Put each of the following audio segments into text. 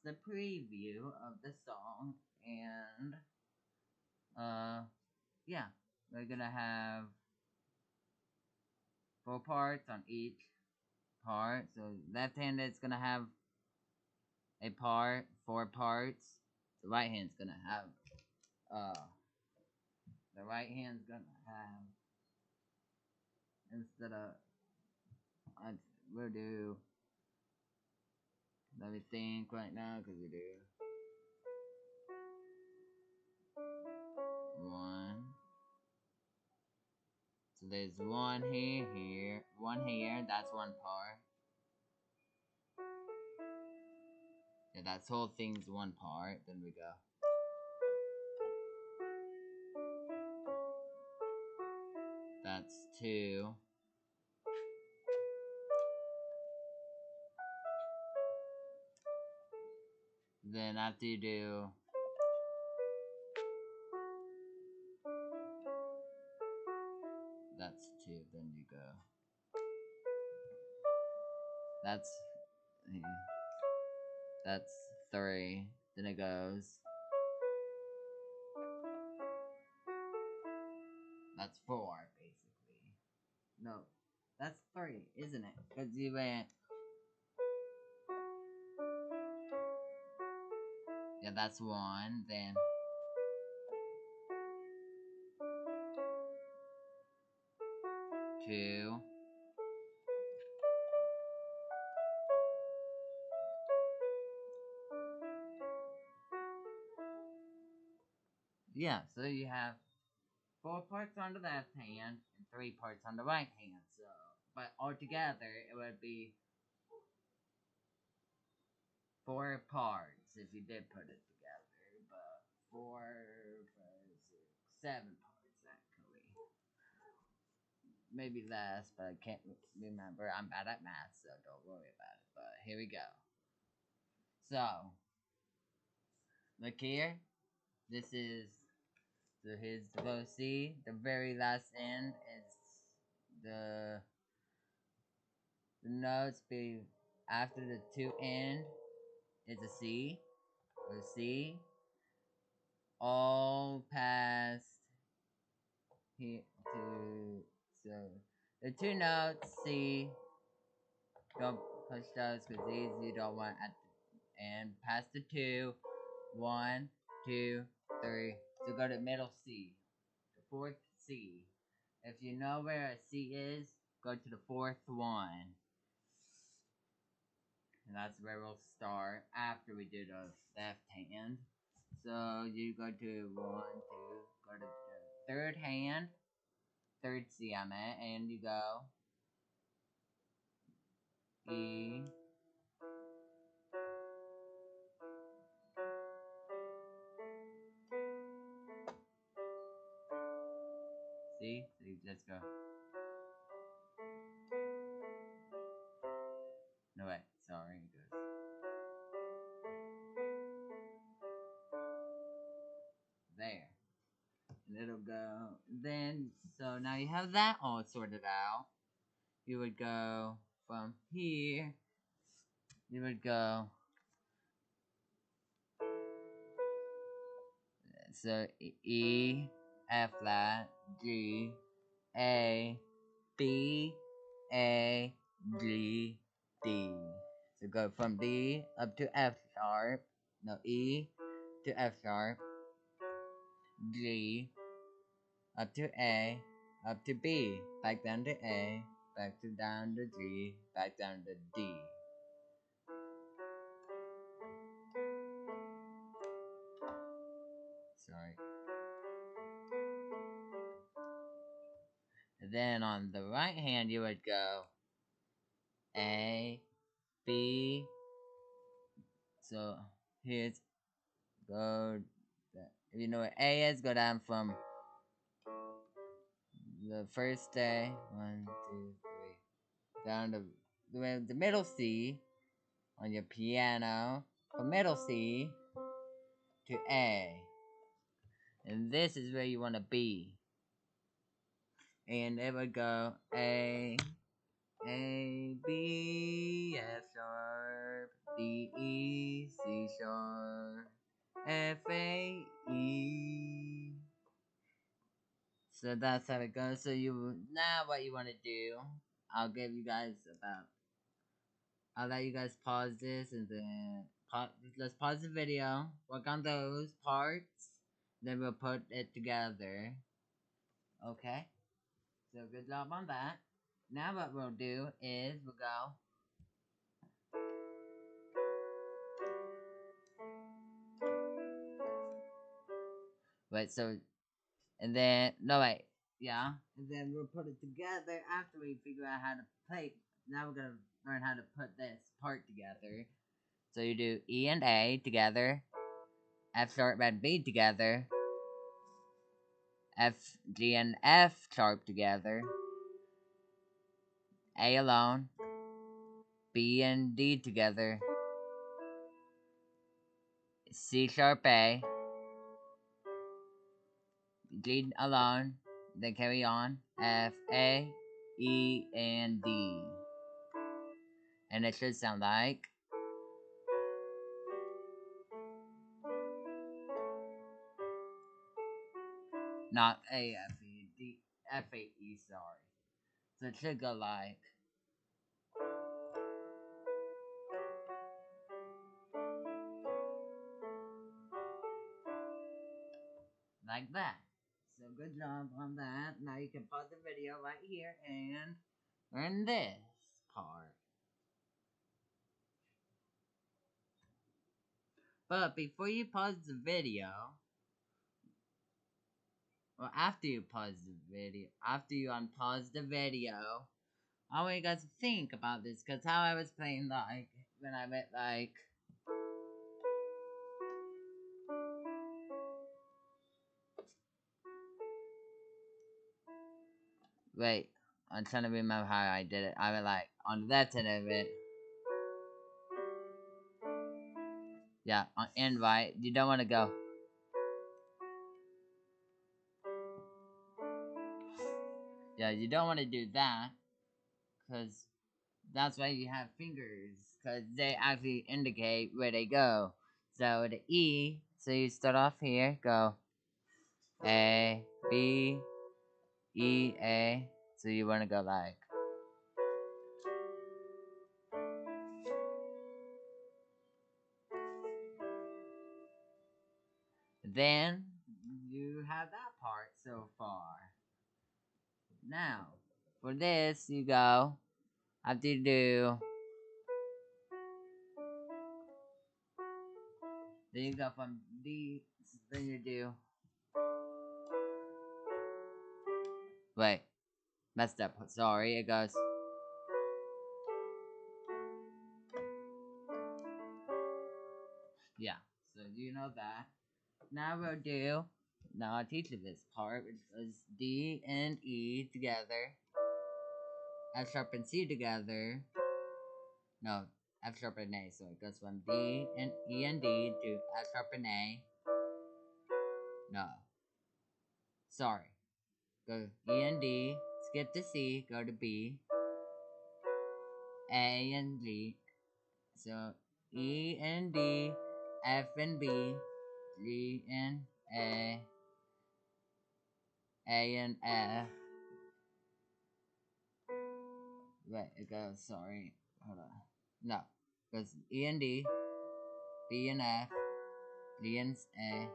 a preview of the song, and yeah, we're gonna have 4 parts on each part. So left hand is gonna have a part, 4 parts. The right hand's gonna have uh the right hand's gonna have, instead of we'll do, let me think right now, because we do one. So there's one here, one here, that's one part. Yeah, that whole thing's one part. Then we go. That's 2. Then after you do that's 2, then you go. That's 3. Then it goes. That's 4, basically. No, that's 3, isn't it? Because you went. Yeah, that's 1. Then 2. Yeah, so you have 4 parts on the left hand and 3 parts on the right hand. So, but altogether it would be 4 parts if you did put it together. But 4, 5, 6, 7 parts actually. Maybe less, but I can't remember. I'm bad at math, so don't worry about it. But here we go. So, look here. This is, so here's the low C. The very last end is the notes be after the 2 end is a C. A C. All past here to, so the 2 notes C. Don't push those because these you don't want at the end. Past the 2. 1, 2, 3. So go to middle C. The 4th C. If you know where a C is, go to the 4th one. And that's where we'll start after we do the left hand. So you go to 1, 2, go to the 3rd hand. 3rd C I'm at, and you go E. See? So you just go. No, wait, sorry, it goes. There. And it'll go. Then, so now you have that all sorted out. You would go from here. You would go. So E, F flat, G, A, B, A, G, D. So go from D up to F sharp. No, E to F sharp. G up to A, up to B, back down to A, back to down to G, back down to D. Sorry. And then on the right hand you would go A, B. So here's go. If you know what A is, go down from the first day, 1, 2, 3, down to the middle C on your piano, from middle C to A. And this is where you want to be. And it would go A, B, F sharp, D E C sharp F A E. So that's how it goes. So now what you want to do? I'll give you guys about. I'll let you guys pause this and then let's pause the video. Work on those parts. Then we'll put it together. Okay. So good job on that. Now what we'll do is we'll go. Wait, so, and then, no wait, yeah. And then we'll put it together after we figure out how to play. Now we're gonna learn how to put this part together. So you do E and A together, F sharp and B together, F, G and F sharp together, A alone, B and D together, C sharp A, G alone, then carry on, F, A, E, and D. And it should sound like. Not A, F, E, D, F, A, E, sorry. So it should go like that. So good job on that. Now you can pause the video right here and learn this part. But before you pause the video, or after you pause the video, after you unpause the video, I want you guys to think about this, because how I was playing, like, when I went, like, wait, I'm trying to remember how I did it. I went, like, on the left end of it. Yeah, on and right. You don't want to go. Yeah, you don't want to do that, because that's why you have fingers, because they actually indicate where they go. So the E, so you start off here, go A, B, E, A. So you want to go like. Then you have that part so far. Now, for this, you go, after you do, then you go from D, then you do, wait, messed up, sorry, it goes, yeah, so you know that. Now we'll do, now I'll teach you this part, which is D and E together, F sharp and C together, no, F sharp and A, so it goes from D and E and D to F sharp and A, no, sorry, go E and D, skip to C, go to B, A and D, so E and D, F and B, G and A and F. Wait, it goes, sorry, hold on. No, it goes E and D, B and F, D and A.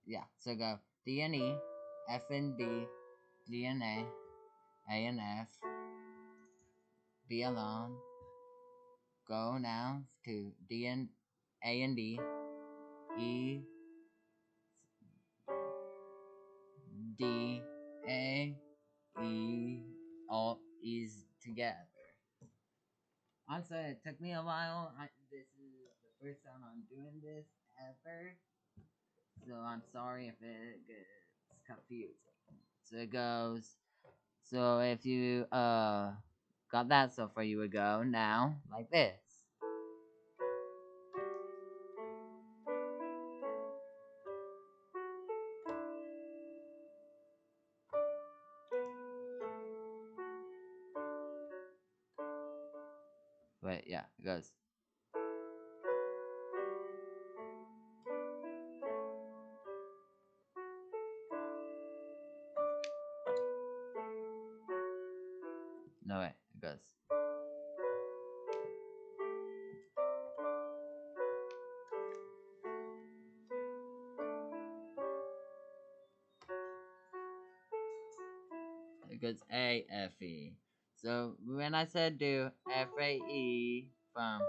Yeah, so go D and E, F and D, D and A and F, B alone. Go now to D and A and D, E, D, A, E, all E's together. I'm sorry, it took me a while. This is the first time I'm doing this ever. So I'm sorry if it gets confusing. So it goes. So if you got that so far, you would go now like this. yeah, it goes. No way, it goes. It goes A F E. So when I said do F A E from,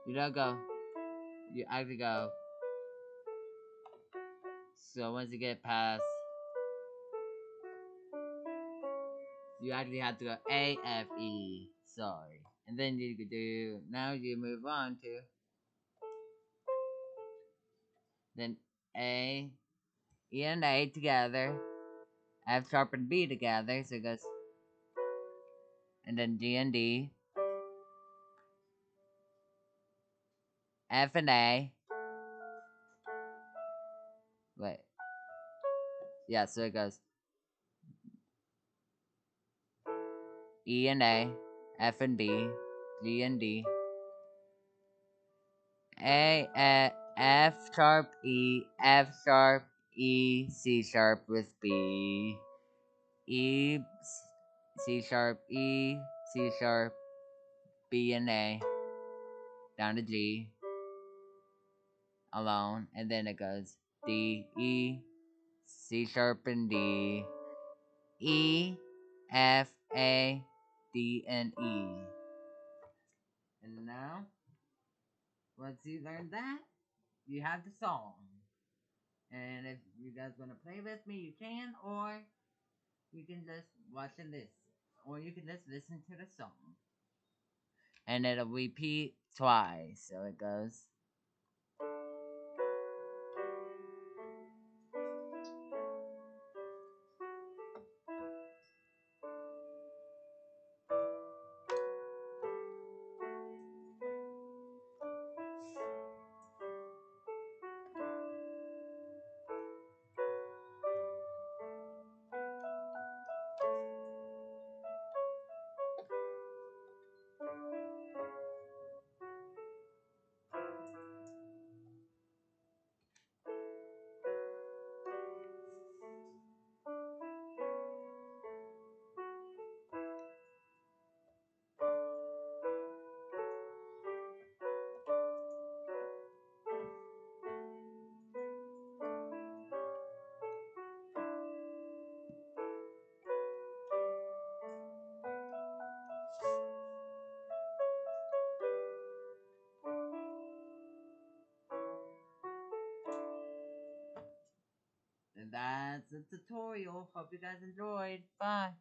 you don't go. You actually go. So once you get past, you actually have to go A F E. Sorry, and then you could do. Now you move on to then A, E and A together, F sharp and B together. So it goes, and then G and D, F and A. Wait, yeah. So it goes E and A, F and B, G and D, F sharp E, F sharp E, C sharp with B, E, C sharp E, C sharp, B and A, down to G, alone, and then it goes D, E, C sharp and D, E, F, A, D, and E. And now, once you learn that, you have the song. And if you guys want to play with me, you can, or you can just watch and listen. Or you can just listen to the song. And it'll repeat twice. So it goes. And that's the tutorial. Hope you guys enjoyed. Bye.